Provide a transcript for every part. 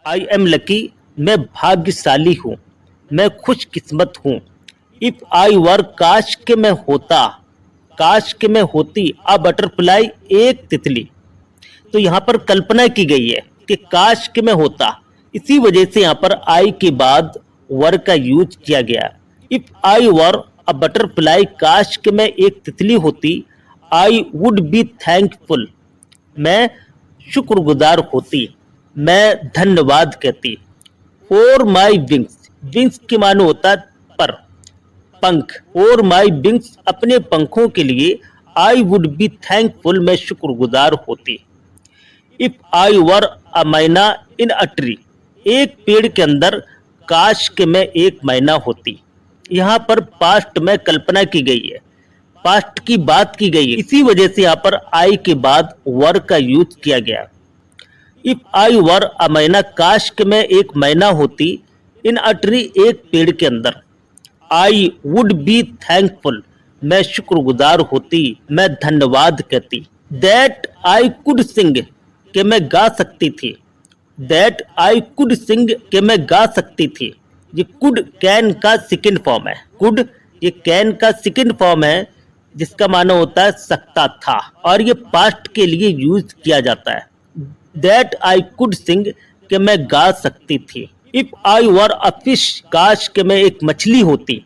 I am lucky, मैं भाग्यशाली हूँ, मैं खुशकिस्मत हूँ। इफ आई वर, काश के मैं होता, काश के मैं होती अ बटरफ्लाई, एक तितली। तो यहाँ पर कल्पना की गई है कि काश के मैं होता, इसी वजह से यहाँ पर आई के बाद वर का यूज किया गया। If I were a butterfly, काश के मैं एक तितली होती, आई वुड बी थैंकफुल, मैं शुक्रगुजार होती, मैं धन्यवाद कहती। फॉर माई विंग्स, विंग्स के मानो होता है पर, पंख। फॉर माई विंग्स, अपने पंखों के लिए, आई वुड बी थैंकफुल, मैं शुक्रगुजार होती। इफ आई वर अ मैना इन अ ट्री, एक पेड़ के अंदर, काश के मैं एक मैना होती। यहाँ पर पास्ट में कल्पना की गई है, पास्ट की बात की गई है, इसी वजह से यहाँ पर आई के बाद वर का यूज किया गया। इफ आई वर अ मैना, काश के मैं एक मैना होती, इन अ ट्री, एक पेड़ के अंदर, आई वुड बी थैंकफुल, मैं शुक्रगुजार होती, मैं धन्यवाद कहती। दैट आई कुड सिंग, कि मैं गा सकती थी। दैट आई कुड सिंग, कि मैं गा सकती थी। ये कुड कैन का सेकंड फॉर्म है। कुड ये कैन का सेकंड फॉर्म है, जिसका माना होता है सकता था, और ये पास्ट के लिए यूज किया जाता है। दैट आई कुड सिंग, कि मैं गा सकती थी। If I were a fish, काश के मैं एक मछली होती।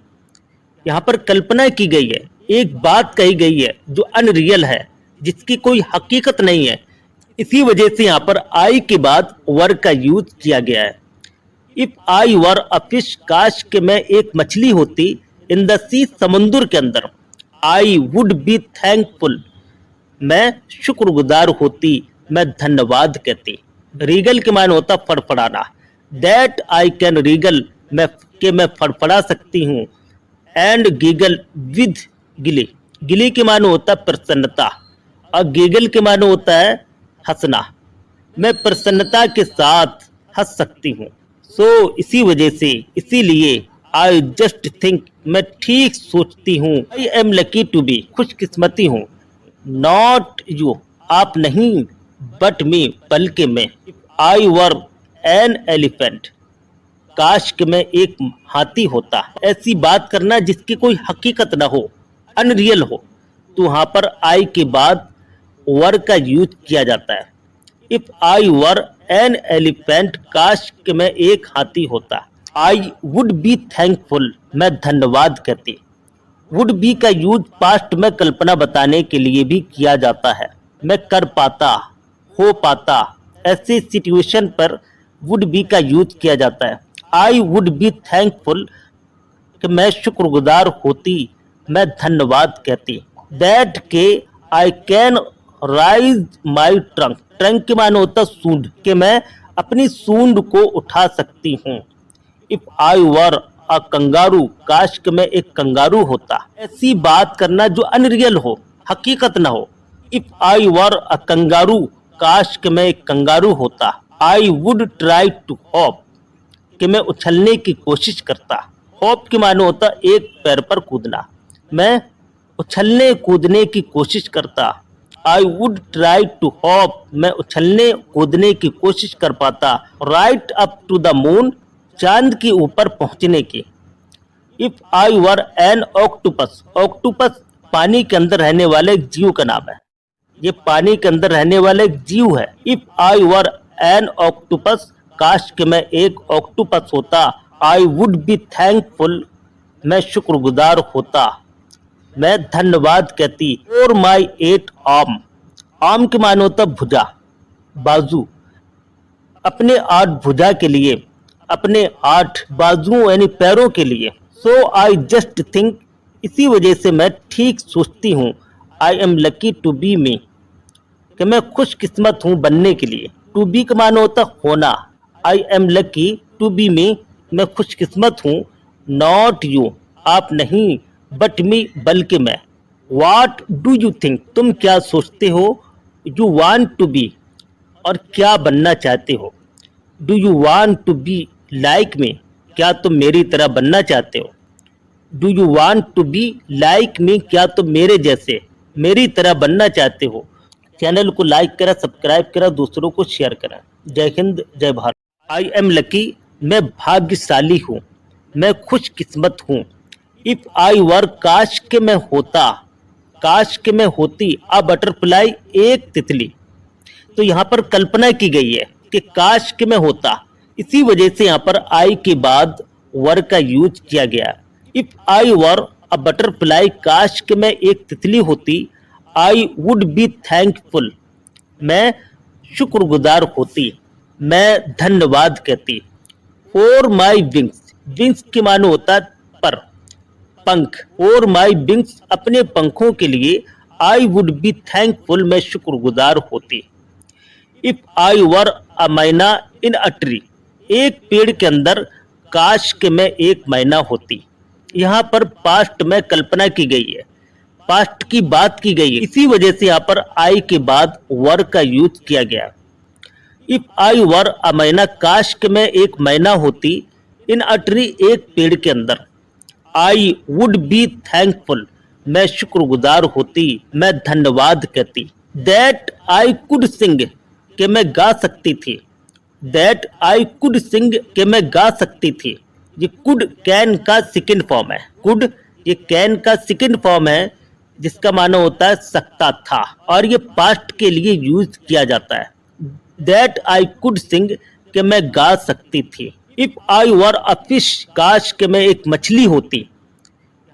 यहाँ पर कल्पना की गई है, एक बात कही गई है जो अनरियल है, जिसकी कोई हकीकत नहीं है, इसी वजह से यहाँ पर आई के बाद वर का यूज किया गया है। If I were a fish, काश के मैं एक मछली होती, इन द सी, समुद्र के अंदर, आई वुड बी थैंकफुल, मैं शुक्रगुजार होती, मैं धन्यवाद कहती। रीगल के मायने होता फड़फड़ाना। दैट आई कैन रीगल, मैं फड़फड़ा सकती हूँ। एंड गीगल विद, गिली, गिली के मायने होता प्रसन्नता, और गीगल के मायने होता है हंसना। मैं प्रसन्नता के साथ हंस सकती हूँ। सो इसी वजह से, इसीलिए आई जस्ट थिंक, मैं ठीक सोचती हूँ। I am lucky to be, खुशकिस्मती हूँ। नॉट यू, आप नहीं, बट मी, बल्कि मैं। आई वर एन एलिफेंट, काश कि मैं एक हाथी होता। ऐसी बात करना जिसकी कोई हकीकत ना हो, अनरियल हो, तो वहां पर आई के बाद वर का यूज किया जाता है। If I were an elephant, काश कि मैं एक हाथी होता। आई वुड बी थैंकफुल, मैं धन्यवाद कहती। वुड बी का यूज पास्ट में कल्पना बताने के लिए भी किया जाता है। मैं कर पाता, हो पाता, ऐसे सिचुएशन पर वुड बी का यूज किया जाता है। आई वुड बी थैंकफुल, कि मैं शुक्रगुजार होती, मैं धन्यवाद कहती। दैट के I can rise my trunk, trunk के माने होता सूंड, कि मैं अपनी सूंड को उठा सकती हूँ। If I were a kangaroo, काश कि मैं एक कंगारू होता। ऐसी बात करना जो अनरियल हो, हकीकत ना हो। If I were a kangaroo, काश कि मैं एक कंगारू होता। I would try to hop, कि मैं उछलने की कोशिश करता। हॉप के माने होता एक पैर पर कूदना। मैं उछलने कूदने की कोशिश करता। I would try to hop, मैं उछलने कूदने की कोशिश कर पाता। Right up to the moon, चांद के ऊपर पहुंचने की। If I were an octopus, octopus पानी के अंदर रहने वाले एक जीव का नाम है। ये पानी के अंदर रहने वाला एक जीव है। If I were an octopus, काश कि मैं एक ऑक्टोपस होता। आई वुड बी थैंकफुल, मैं शुक्रगुजार होता, मैं धन्यवाद कहती। फॉर माई 8 आर्म, आर्म के माने होता भुजा, बाजू। अपने 8 भुजा के लिए, अपने 8 बाजुओं यानी पैरों के लिए। सो आई जस्ट थिंक, इसी वजह से मैं ठीक सोचती हूँ। I am lucky to be me, कि मैं खुशकिस्मत हूँ बनने के लिए। टू बी का माना होता होना। I am lucky to be me, मैं खुशकिस्मत हूँ। नॉट यू, आप नहीं, बट मी, बल्कि मैं। वाट डू यू थिंक, तुम क्या सोचते हो। यू वांट टू बी, और क्या बनना चाहते हो। Do you want to be like me, क्या तुम मेरी तरह बनना चाहते हो। Do you want to be like me, क्या तुम मेरे जैसे, मेरी तरह बनना चाहते हो। चैनल को लाइक करें, सब्सक्राइब करें, दूसरों को शेयर करें। जय हिंद, जय भारत। आई एम लकी, मैं भाग्यशाली हूँ, मैं खुशकिस्मत हूँ। इफ आई वर, काश के मैं होता, काश के मैं होती अ बटरफ्लाई, एक तितली। तो यहाँ पर कल्पना की गई है कि काश के मैं होता, इसी वजह से यहाँ पर आई के बाद वर का यूज किया गया। If I were a butterfly, काश के मैं एक तितली होती, आई वुड बी थैंकफुल, मैं शुक्रगुजार होती, मैं धन्यवाद कहती। फॉर माई विंग्स, विंग्स के मानो होता है पर, पंख। फॉर माई विंग्स, अपने पंखों के लिए, आई वुड बी थैंकफुल, मैं शुक्रगुजार होती। इफ आई वर अ मैना इन अ ट्री, एक पेड़ के अंदर, काश के मैं एक मैना होती। यहाँ पर पास्ट में कल्पना की गई है, पास्ट की बात की गई है, इसी वजह से यहाँ पर आई के बाद वर का यूज किया गया। इफ आई वर अ मैना, काश के मैं एक मैना होती, इन अ ट्री, एक पेड़ के अंदर, आई वुड बी थैंकफुल, मैं शुक्रगुजार होती, मैं धन्यवाद कहती। दैट आई कुड सिंग, कि मैं गा सकती थी। दैट आई कुड सिंग, कि मैं गा सकती थी। ये कुड कैन का सेकंड फॉर्म है। कुड ये कैन का सेकंड फॉर्म है, जिसका माना होता है सकता था, और ये पास्ट के लिए यूज किया जाता है। दैट आई कुड सिंग, कि मैं गा सकती थी। If I were a fish, काश के मैं एक मछली होती।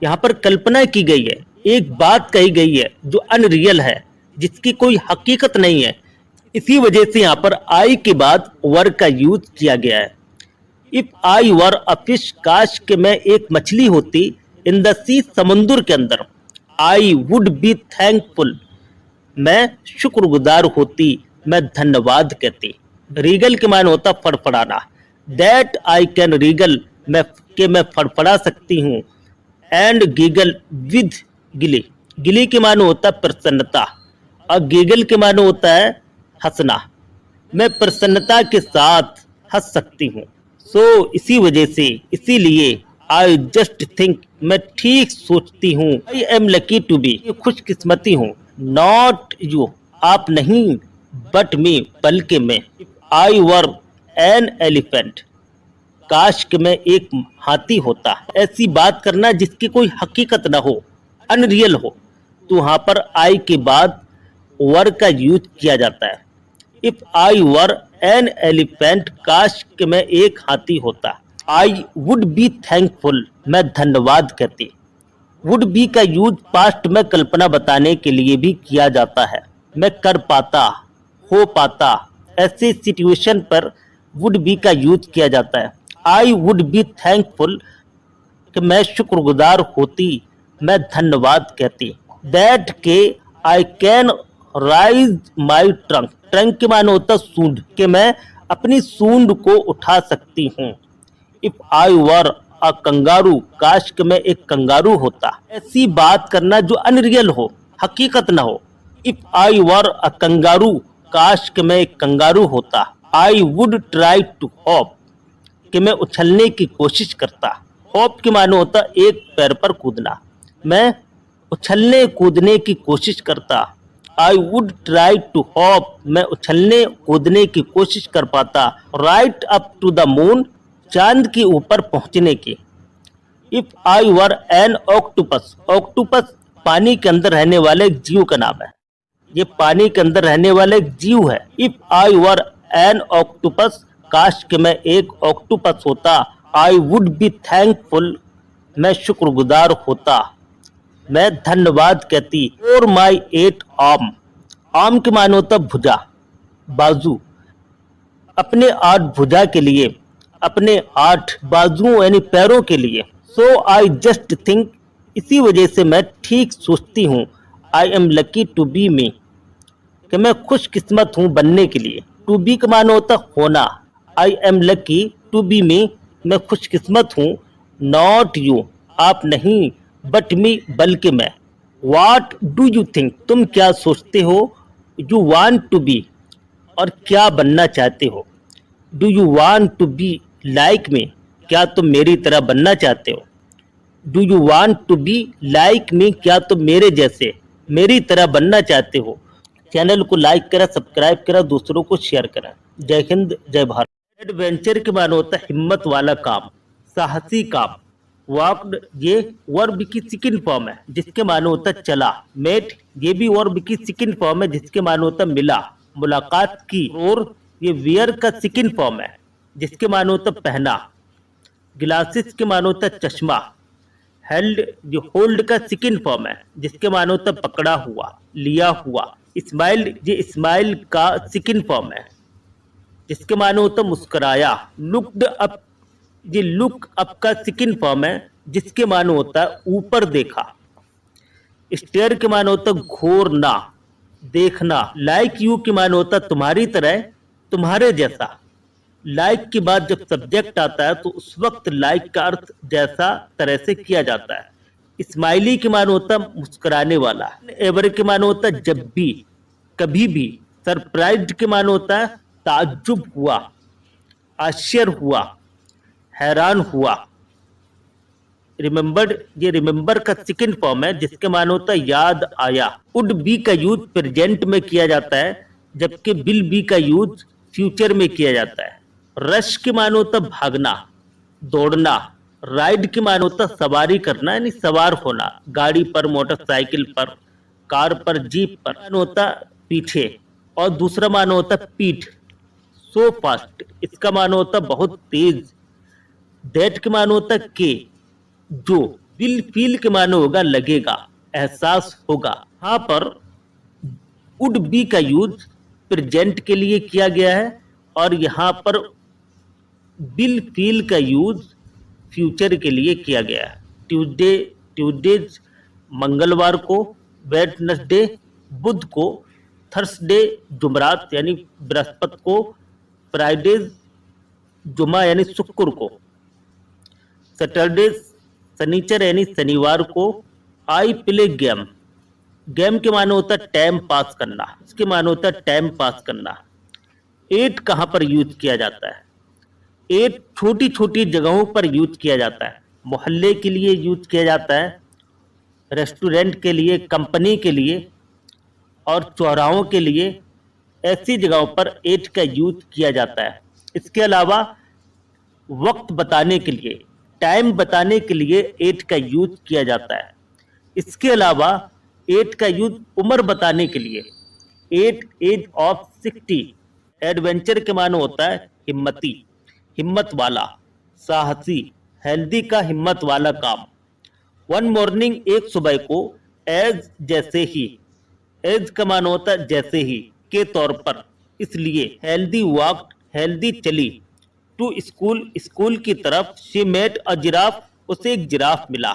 यहाँ पर कल्पना की गई है, एक बात कही गई है जो अनरियल है, जिसकी कोई हकीकत नहीं है, इसी वजह से यहाँ पर आई के बाद वर का यूज किया गया है। If I were a fish, काश के मैं एक मछली होती, इन द सी, समुद्र के अंदर, आई वुड बी थैंकफुल, मैं शुक्रगुजार होती, मैं धन्यवाद कहती। रीगल के मायने होता फड़फड़ाना। दैट आई कैन रीगल, मैं फड़फड़ा सकती हूँ। एंड गीगल विद, गिली, गिली के मायने होता प्रसन्नता, और गीगल के मायने होता है हंसना। मैं प्रसन्नता के साथ हंस सकती हूँ। सो इसी वजह से, इसीलिए आई जस्ट थिंक, मैं ठीक सोचती हूँ। I am lucky to be, खुशकिस्मती हूँ। नॉट यू, आप नहीं, बट मी, बल्कि मैं। आई वर एन एलिफेंट, काश कि मैं एक हाथी होता। ऐसी बात करना जिसकी कोई हकीकत ना हो, अनरियल हो, तो वहां पर आई के बाद वर का यूज किया जाता है। If I were an elephant, काश कि मैं एक हाथी होता। आई वुड बी थैंकफुल, मैं धन्यवाद कहती। वुड बी का यूज पास्ट में कल्पना बताने के लिए भी किया जाता है। मैं कर पाता, हो पाता, ऐसे सिचुएशन पर वुड बी का यूज किया जाता है। आई वुड बी थैंकफुल, कि मैं शुक्रगुजार होती, मैं धन्यवाद कहती। दैट के I can rise my trunk, trunk के माने होता सूंड, कि मैं अपनी सूंड को उठा सकती हूँ। If I were a kangaroo, काश कि मैं एक कंगारू होता। ऐसी बात करना जो अनरियल हो, हकीकत ना हो। If I were a kangaroo, काश कि मैं एक कंगारू होता। I would try to hop, कि मैं उछलने की कोशिश करता। हॉप के माने होता एक पैर पर कूदना। मैं उछलने कूदने की कोशिश करता। I would try to hop, मैं उछलने कूदने की कोशिश कर पाता। Right up to the moon, चांद के ऊपर पहुंचने की। If I were an octopus, octopus पानी के अंदर रहने वाले एक जीव का नाम है। ये पानी के अंदर रहने वाले एक जीव है। If I were an octopus, काश कि मैं एक ऑक्टोपस होता। आई वुड बी थैंकफुल, मैं शुक्रगुजार होता, मैं धन्यवाद कहती। फॉर माई 8 आर्म, आर्म के माने होता भुजा, बाजू। अपने 8 भुजा के लिए, अपने 8 बाजुओं यानी पैरों के लिए। सो आई जस्ट थिंक, इसी वजह से मैं ठीक सोचती हूँ। I am lucky to be me, कि मैं खुशकिस्मत हूँ बनने के लिए। टू बी का माने होता होना। I am lucky to be me, मैं खुशकिस्मत हूँ। नॉट यू, आप नहीं, बट मी, बल्कि मैं। वाट डू यू थिंक, तुम क्या सोचते हो। यू वांट टू बी, और क्या बनना चाहते हो। Do you want to be like me, क्या तुम मेरी तरह बनना चाहते हो। Do you want to be like me, क्या तुम मेरे जैसे, मेरी तरह बनना चाहते हो। चैनल को लाइक करें, सब्सक्राइब करें, दूसरों को शेयर करें। जय हिंद, जय भारत। एडवेंचर के मानो होता है हिम्मत वाला काम, साहसी काम। वॉक्ड ये वर्ब की सेकंड फॉर्म है जिसके मानो होता है चला। मेट ये भी वर्ब की सेकंड फॉर्म है जिसके मानो होता है मिला, मुलाकात की। और ये वियर का सेकंड फॉर्म है जिसके मानो होता है पहना। ग्लासेस के मानो होता है चश्मा। हेल्ड जो होल्ड का सेकंड फॉर्म है जिसके मानो होता है पकड़ा हुआ, लिया हुआ। स्माइल ये स्माइल का सेकंड फॉर्म है जिसके मानो होता है मुस्कुराया। लुक्ड अप ये लुक अप का सेकंड फॉर्म है जिसके मानो होता है ऊपर देखा। स्टेयर के मानो होता है घूरना, देखना। लाइक यू के मानो होता है तुम्हारी तरह, तुम्हारे जैसा। लाइक के बाद जब सब्जेक्ट आता है तो उस वक्त लाइक का अर्थ जैसा, तरह से किया जाता है। स्माइली के मानो होता है मुस्कुराने वाला। एवर के मानो होता है जब भी, कभी भी। सरप्राइज्ड के मानो होता है ताज्जुब हुआ, आश्चर्य हुआ, हैरान हुआ। रिमेंबर्ड ये रिमेंबर का सेकंड फॉर्म है जिसके मानो होता है याद आया। वुड बी का यूज प्रेजेंट में किया जाता है जबकि विल बी का यूज फ्यूचर में किया जाता है। रश के मानो होता है भागना, दौड़ना। राइड के मानो होता है सवारी करना यानी सवार होना, गाड़ी पर, मोटरसाइकिल पर, कार पर, जीप पर। मानो होता है पीछे। और दूसरा मानो होता है पीठ, सो फास्ट इसका मानो होता है बहुत तेज। दैट के मानो होता है के, जो। विल फील के मानो होगा लगेगा, एहसास होगा। यहाँ पर वुड बी का यूज प्रेजेंट के लिए किया गया है और यहाँ पर विल फील का यूज फ्यूचर के लिए किया गया है। ट्यूसडेज मंगलवार को, वेडनेसडे बुध को, थर्सडे जुमरात यानी बृहस्पति को, फ्राइडे जुमा यानी शुक्र को, सैटरडे शनिचर यानी शनिवार को। आई प्ले गेम, गेम के मानो होता है टाइम पास करना, इसके मानो होता है टाइम पास करना। एट कहाँ पर यूज किया जाता है? एट छोटी छोटी जगहों पर यूज किया जाता है। मोहल्ले के लिए यूज किया जाता है, रेस्टोरेंट के लिए, कंपनी के लिए और चौराहों के लिए। ऐसी जगहों पर एट का यूज किया जाता है। इसके अलावा वक्त बताने के लिए, टाइम बताने के लिए एट का यूज किया जाता है। इसके अलावा एट का यूज उम्र बताने के लिए, एट एज ऑफ 60। एडवेंचर के मानो होता है हिम्मती, हिम्मत वाला, साहसी। हेल्दी का हिम्मत वाला काम। वन मॉर्निंग एक सुबह को, एज जैसे ही। एज का मानो होता है जैसे ही, के तौर पर, इसलिए। हेल्दी वॉक हेल्दी चली। टू स्कूल स्कूल की तरफ। शी मेट अ जिराफ उसे एक जिराफ मिला।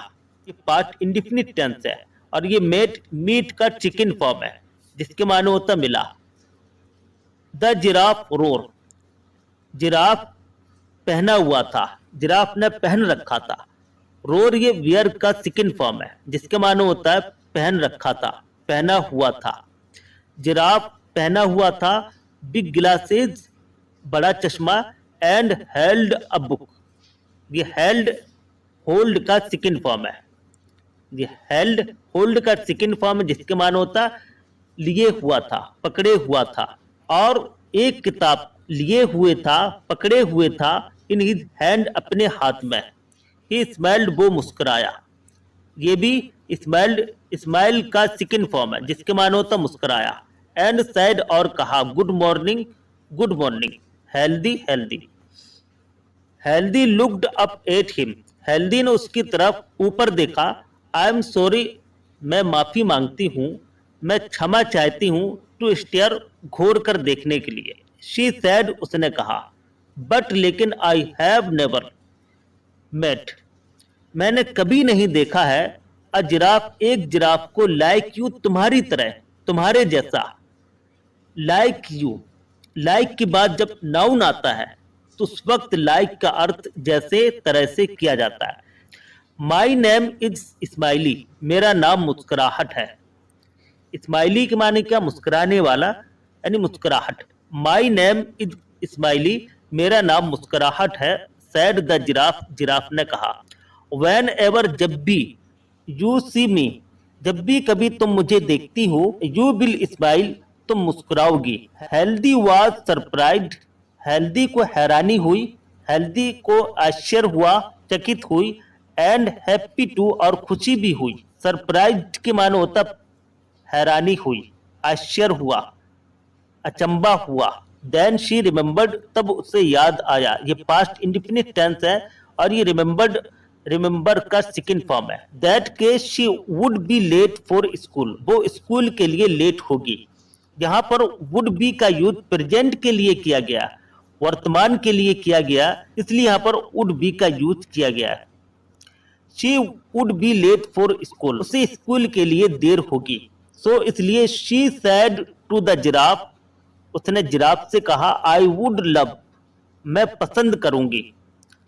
ये पास्ट इंडिफिनिट टेंस है और ये मेट मीट का चिकन फॉर्म है जिसके मानो होता मिला। द जिराफ रोर, जिराफ पहना हुआ था, जिराफ ने पहन रखा था। रोर ये वियर का सेकंड फॉर्म है जिसके मानो होता है पहन रखा था, पहना हुआ था। जिराफ पहना हुआ था। बिग ग्लासेस बड़ा चश्मा। एंड हेल्ड अ बुक, ये हेल्ड होल्ड का सेकंड फॉर्म है। ये हेल्ड होल्ड का सेकंड फॉर्म है जिसके मानो होता लिए हुआ था, पकड़े हुआ था। और एक किताब लिए हुए था, पकड़े हुए था, इन हिज हैंड अपने हाथ में। ही स्माइल्ड वो मुस्कुराया। ये भी स्माइल का सेकंड फॉर्म है जिसके मानो होता मुस्कुराया। एंड सैड और कहा good morning, good morning. Healthy healthy. Healthy looked up at him, healthy ने उसकी तरफ ऊपर देखा। आई एम सॉरी, मैं माफी मांगती हूँ, मैं क्षमा चाहती हूँ। टू स्टेयर घूर कर देखने के लिए। शी सैड उसने कहा। बट लेकिन आई हैव नेवर मेट, मैंने कभी नहीं देखा है। अ जिराफ एक जिराफ को लाइक यू तुम्हारी तरह, तुम्हारे जैसा। लाइक यू, लाइक के बाद जब नाउन आता है तो उस वक्त लाइक का अर्थ जैसे, तरह से किया जाता है। माई नेम इज स्माइली, मेरा नाम मुस्कुराहट है। स्माइली के माने क्या? मुस्कुराने वाला यानी मुस्कुराहट। माई नेम इज स्माइली, मेरा नाम मुस्कुराहट है। सैड द जिराफ, जिराफ ने कहा। वैन एवर जब भी, यू सी मी, जब भी कभी तुम मुझे देखती हो, यू विल स्माइल, तुम मुस्कुराओगी। हेल्दी वाज सरप्राइज्ड, हेल्दी को हैरानी हुई, हेल्दी को आश्चर्य हुआ, चकित हुई, एंड हैप्पी टू और खुशी भी हुई। सरप्राइज के मानो होता हैरानी हुई, आश्चर्य हुआ, अचंबा हुआ। देन शी रिमेम्बर्ड, तब उसे याद आया। ये पास्ट इंडिफिनिट टेंस है और ये रिमेम्बर का सेकंड फॉर्म है। That case she would be late for school, वो स्कूल के लिए लेट होगी। यहाँ पर वुड बी का यूज प्रेजेंट के लिए किया गया, वर्तमान के लिए किया गया, इसलिए यहाँ पर वुड बी का यूज किया गया है। She would be late for school, उसे स्कूल के लिए देर होगी। सो इसलिए she said to the giraffe, उसने जिराफ से कहा, आई वुड लव, मैं पसंद करूंगी,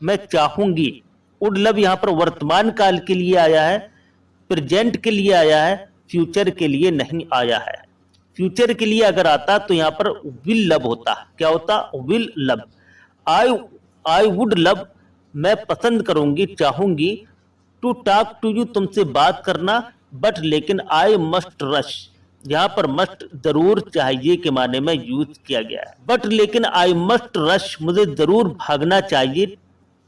मैं चाहूंगी। वुड लव यहाँ पर वर्तमान काल के लिए आया है, प्रेजेंट के लिए आया है, फ्यूचर के लिए नहीं आया है। फ्यूचर के लिए अगर आता तो यहाँ पर विल लव होता। क्या होता? Will love. I would love, मैं पसंद करूंगी, चाहूंगी, टू टॉक टू यू, तुमसे बात करना, बट लेकिन आई मस्ट रश, यहाँ पर मस्ट जरूर चाहिए के माने में यूज किया गया है। बट लेकिन आई मस्ट रश, मुझे जरूर भागना चाहिए,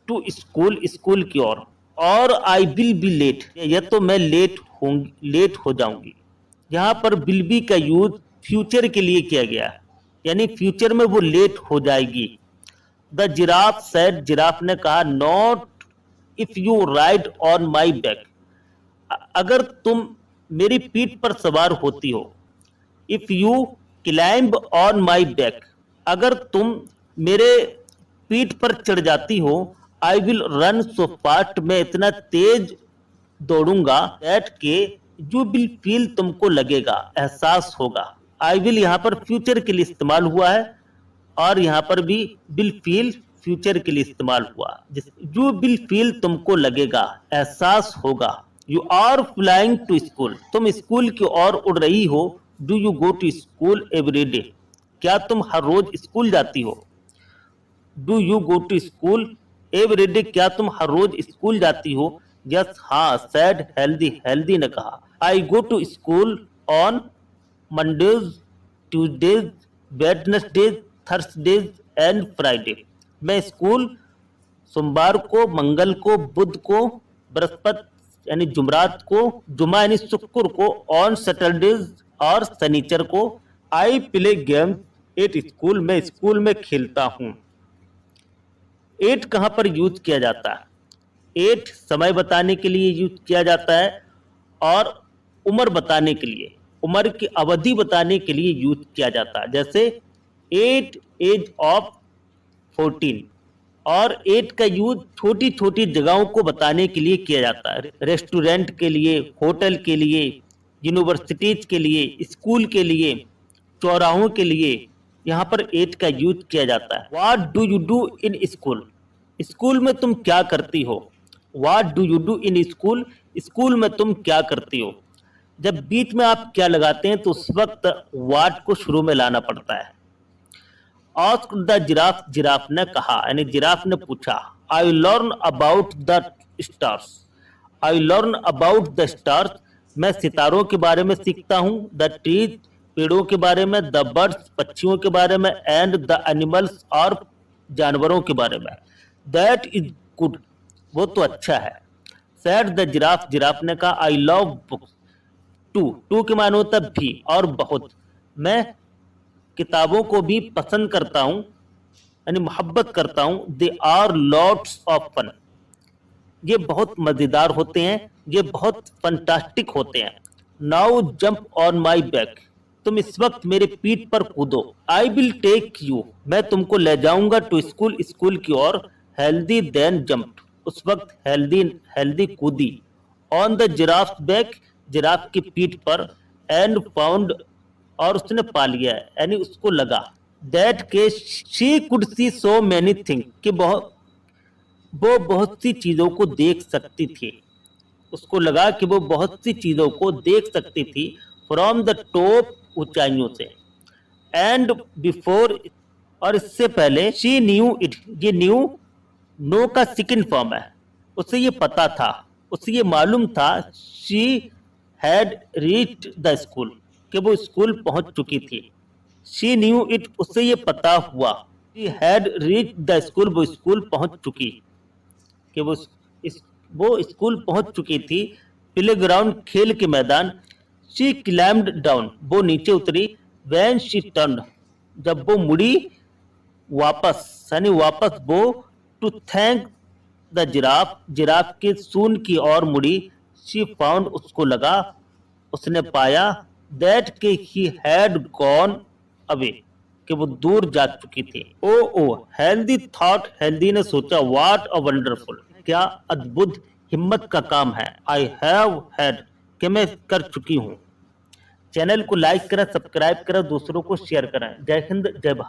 टू स्कूल, स्कूल की ओर, और आई विल बी लेट, या तो मैं लेट हो जाऊंगी। यहाँ पर विल बी का यूज फ्यूचर के लिए किया गया है, यानी फ्यूचर में वो लेट हो जाएगी। द जिराफ सेड, जिराफ ने कहा, not if you ride on my back, अगर तुम मेरी पीठ पर सवार होती हो। If you climb on my back, अगर तुम मेरे पीठ पर चढ़ जाती हो। I will run so fast, मैं इतना तेज दौड़ूंगा, दैट के यू विल फील, तुमको लगेगा, एहसास होगा। आई विल यहाँ पर फ्यूचर के लिए इस्तेमाल हुआ है और यहाँ पर भी विल फील फ्यूचर के लिए इस्तेमाल हुआ। यू विल फील, तुमको लगेगा, एहसास होगा। You are flying to school, तुम स्कूल की ओर उड़ रही हो। Do you go to school every day, क्या तुम हर रोज स्कूल जाती हो। Do you go to school every day, क्या तुम हर रोज स्कूल जाती हो। यस, हाँ, सैड हेल्दी, हेल्दी ने कहा, I go to school on Mondays, Tuesdays, Wednesdays, Thursdays and Friday, मैं स्कूल सोमवार को, मंगल को, बुध को, बृहस्पति यानी जुमरात को, जुमा यानी शुक्र को, ऑन सैटरडेज और शनिचर को। I play game at school, मैं स्कूल में खेलता हूँ। एट कहाँ पर यूज किया जाता है? एट समय बताने के लिए यूज किया जाता है और उम्र बताने के लिए, उम्र की अवधि बताने के लिए यूज किया जाता है। जैसे 8 एज ऑफ 14, और 8 का यूज छोटी छोटी जगहों को बताने के लिए किया जाता है। रेस्टोरेंट के लिए, होटल के लिए, यूनिवर्सिटीज के लिए, स्कूल के लिए, चौराहों के लिए, यहाँ पर 8 का यूज किया जाता है। What do you do in school, school में तुम क्या करती हो। What do you do in school, school में तुम क्या करती हो। जब बीच में आप क्या लगाते हैं तो उस वक्त व्हाट को शुरू में लाना पड़ता है। आस्क द जिराफ, जिराफ ने कहा, यानी जिराफ ने पूछा। I learn about the stars, I learn about the stars, मैं सितारों के बारे में सीखता हूँ। द ट्रीज, पेड़ों के बारे में। द बर्ड्स, पक्षियों के बारे में। एंड द एनिमल्स, और जानवरों के बारे में। दैट इज गुड, वो तो अच्छा है। सैड द जिराफ, जिराफ ने कहा, आई लव बुक्स टू के मानो तब भी और बहुत, मैं किताबों को भी पसंद करता हूँ, यानी मोहब्बत करता हूँ। They are lots of fun, ये बहुत मजेदार होते हैं, ये बहुत फंटास्टिक होते हैं। Now jump on my back, तुम इस वक्त मेरे पीठ पर कूदो। आई विल टेक यू, मैं तुमको ले जाऊंगा। टू स्कूल, स्कूल की ओर। हेल्दी देन जंप्ड, उस वक्त हेल्दी कूदी। On the giraffe back, giraffe की पीठ पर। एंड फाउंड, और उसने पा लिया, यानी उसको लगा। दैट के she could see so many thing, कि वो बहुत सी चीजों को देख सकती थी। उसको लगा कि वो बहुत सी चीजों को देख सकती थी। फ्रॉम द टॉप, ऊंचाइयों से। एंड बिफोर, और इससे पहले। शी न्यू इट, ये न्यू नो का सेकंड फॉर्म है। उसे ये पता था, उसे ये मालूम था। She had reached the school, कि वो स्कूल पहुंच चुकी थी। शी न्यू इट, उससे ये पता हुआ she had reach the school, वो स्कूल पहुंच चुकी, कि वो स्कूल पहुंच चुकी थी। प्लेग्राउंड, खेल के मैदान। शी क्लाइम्ड डाउन, वो नीचे उतरी। व्हेन शी टर्न्ड, जब वो मुड़ी वापस, यानी वापस वो, to thank the giraffe, giraffe के सूंड की ओर मुड़ी। शी फाउंड, उसको लगा, उसने पाया, दैट के ही हैड गॉन अवे, कि वो दूर जा चुकी थी। ओ हेल्दी थॉट, हेल्दी ने सोचा, व्हाट अ वंडरफुल, क्या अद्भुत हिम्मत का काम है। आई हैव हैड, कि मैं कर चुकी हूँ। चैनल को लाइक करें, सब्सक्राइब करें, दूसरों को शेयर करें। जय हिंद, जय भारत।